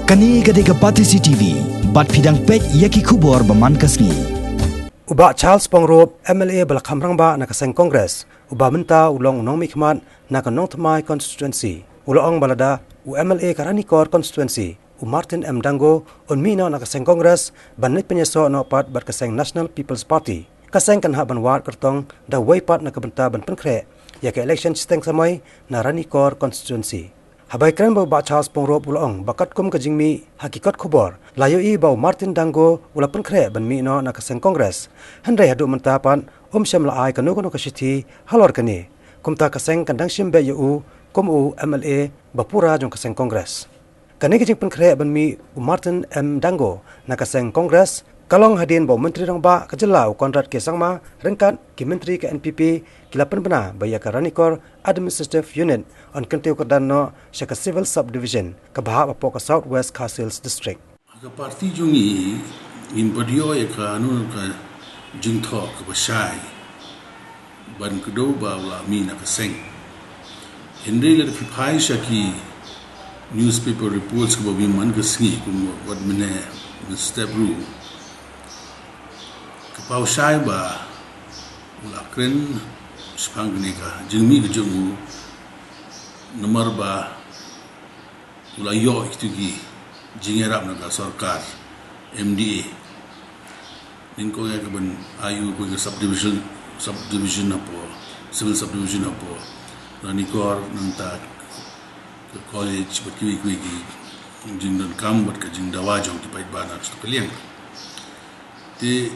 Kani gadega Batisi TV, bat pidang pek yaki kubor baman kasni. Uba Charles Pyngrope MLA balakhamrang ba nakaseng Congress. Uba menta ulong unong mikmat nakanong tmai constituency. Ulong balada u MLA Karanikor constituency. U Martin M. Danggo unmino nakaseng Congress banit penyeso no pat bat kaseng National People's Party. Kaseng kanha banwat Kyrtong da Uwei pat nakabenta ban Pyngrope yaka election steng samai na Ranikor constituency. Habai keren bau ba Charles Pyngrope ulong bakat kum kajingmi hakikat khobor layo i bau Martin Danggo ula Pyngrope ban mi no nakaseng Congress handai hadu mentapan syam la ai kanu kasithi halor kani kumta kaseng kandang simbe yu u MLA bapura jong kaseng Congress kani kajing Pyngrope ban mi Martin M Danggo nakaseng Congress kalong hadin bau menteri rang ba kajela kontrat ke sangma rengkat ki menteri ke NPP kilapan bena baya ka Ranikor administrative unit on kenteu kedan no syaka civil subdivision ka bahap apo ka South West Castles district ka parti jungi in badio ya ka anu ka jingtho ka basai ban kudo ba la mi na ka seng hindi le ki phai shaki newspaper reports ko bi man ka sngi ko wat mene step ru Pau sai ba la kren spangni ka jingmi ke jungu nomor ba ula yo iktugi jingerap na ka sarkar MDA ningko ya ka ban ayu ko ka subdivision apo civil subdivision apo Ranikor nanta ke college bat ki jingdan kam bat ka jing dawa jong ti pait ba na sto kaliang ti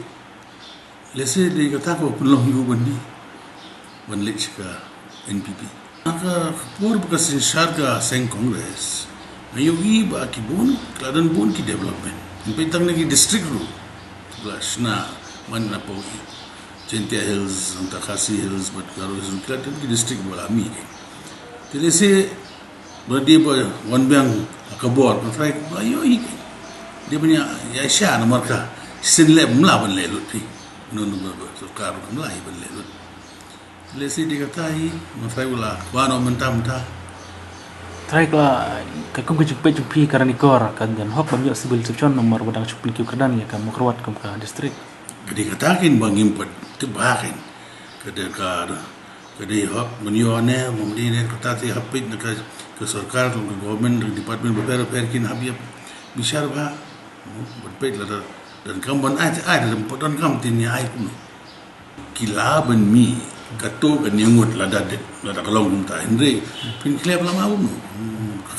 Lese di kata ko punlong yu bandi banlik ka NPP. Maka pur bekas syarga seng Congress. Ngayogi ba kibun kladan bun ki development. Impetang lagi district ru. Plus na man na po Centia Hills, Santa Khasi Hills, but karo kladan ki district wala mi. Lese berdi ba wan bang akabor patrai ayo ik. Dia punya ya sya nomor ka sinleb mlaban le lut pi. Nunu baba sarkar kamlai banlelut lesi dikatai mafai ula wano menta trai kala ka kum ke jumpe jumpi Karanikor kan dan hok bamyo civil section nomor badang chupil kiu kedan ya ka mukrwat kum ka district dikatakin bang impet tebakin kada hok menyone mumdine kata ti hapit ke sarkar ke government department beber perkin habib bisyar ba berpet la dan kamu ada dalam poton kamu tinia air kuno kila ben mi kato kan yengut lada kalong kunta Henry pin klep lama kuno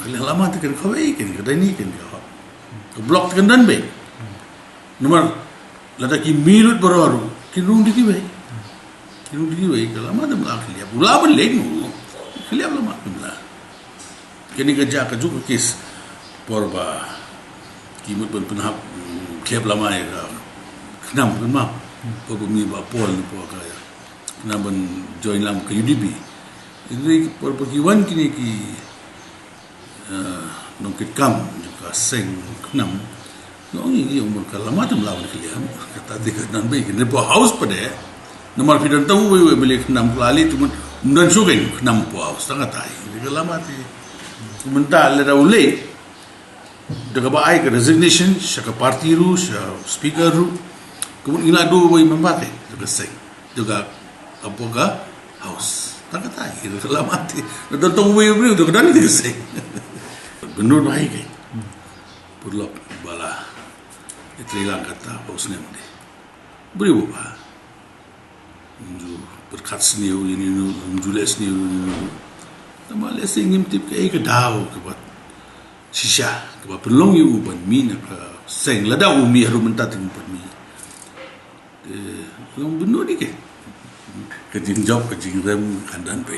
klep lama tu kan kawai kan kedai ni kan ke blok kan dan be nomor lada ki milut beraru kinung dikiwe kalau lama tu melak klep ulama lenu klep lama kumla kini kerja kerja kis porba kimut pun penahap klep lama ya kenam kan mah pebumi bapol ni po kaya kenam ban join lam ke UDP ini perpakiwan kini ki nongkit kam juga seng kenam nong ini umur kalama tu melawan kalian kata tiga nan baik ni po house pada nomor pidan tahu we beli kenam kelali tu dan sugen kenam po house sangat tai kalama ti mental le Uwei Daga ba ai ke resignation syaka parti ru syaka speaker ru kemudian ina do boy membate daga seng daga apoga house tak kata itu selamat dan tong we bri daga dan itu seng benar baik ke purlop bala itrilang kata bos nem de bri ba ju berkat sniu ini jules sniu tambah lesing ngimtip ke dau ke buat shisha kaba pelong yu ban mi na seng lada umi haru mentat ngumpat mi long benar ni ke kejing job kejing rem kandan pe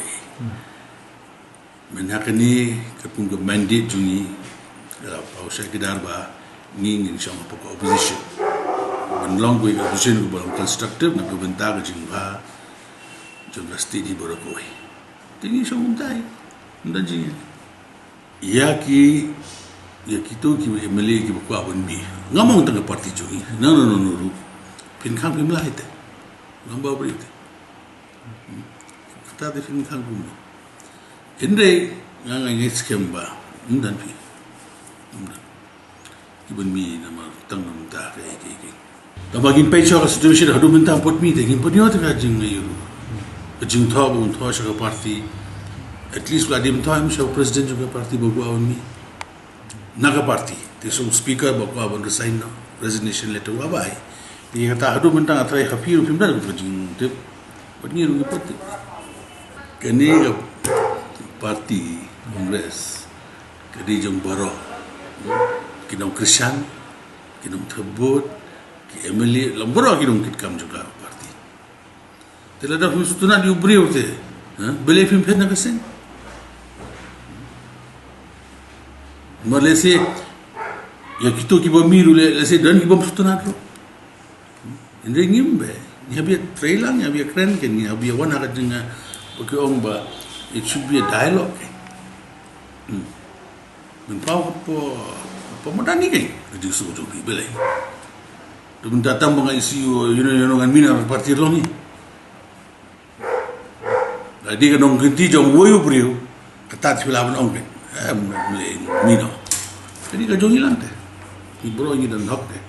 menakani kapung ke mandate jungi dalam pausa kedar ba Ngin insya Allah pokok opposition benlong gue opposition ke balang constructive na bentar kejing ba jumlah steady borokoi tinggi semuntai ndan jing ya kita ki MLA ki bakwa ban bi ngamong tengah parti jungi no pin khang pin lai te ngamba bri te kata de pin khang kuno inde ngai scam ba ndan pi Kiban mi nama tang namta kayak. Tabagin pecho ka situation hadu minta pot mi tegin pot niyo ka jing ngayon. Jing thaw bun thaw sa party. At least la dim thaw sa president juga party bagu awan mi. Naga party. Tisong speaker bagu awan resign na resignation letter wabai. Dia kata hadu minta atrai hafi rupim dah ko jing tip. Pot ni ru pot. Kani ka party Congress. Kadi jong baro. Kinong Christian, kinong Tebut, ki Emily, lambora kinong kitkam juga parti. Telada kung sutuna di ubri ulte, beli film pet na kasen. Malese, ya kito ki bamiru lese dan ki bam sutuna ro. Inde ngimbe, ni habia trailer, ni habia keren ken, ni habia wana ka dinga, porque ba, it should be a dialogue. Mentau pemadani kan jadi suruh belai. Tu datang mengai isu dengan mina parti long ni. Jadi kan orang ganti jom Uwei beriu ketat filaman orang kan. Mina. Jadi kan jom hilang teh. Ibro ini dan hak teh.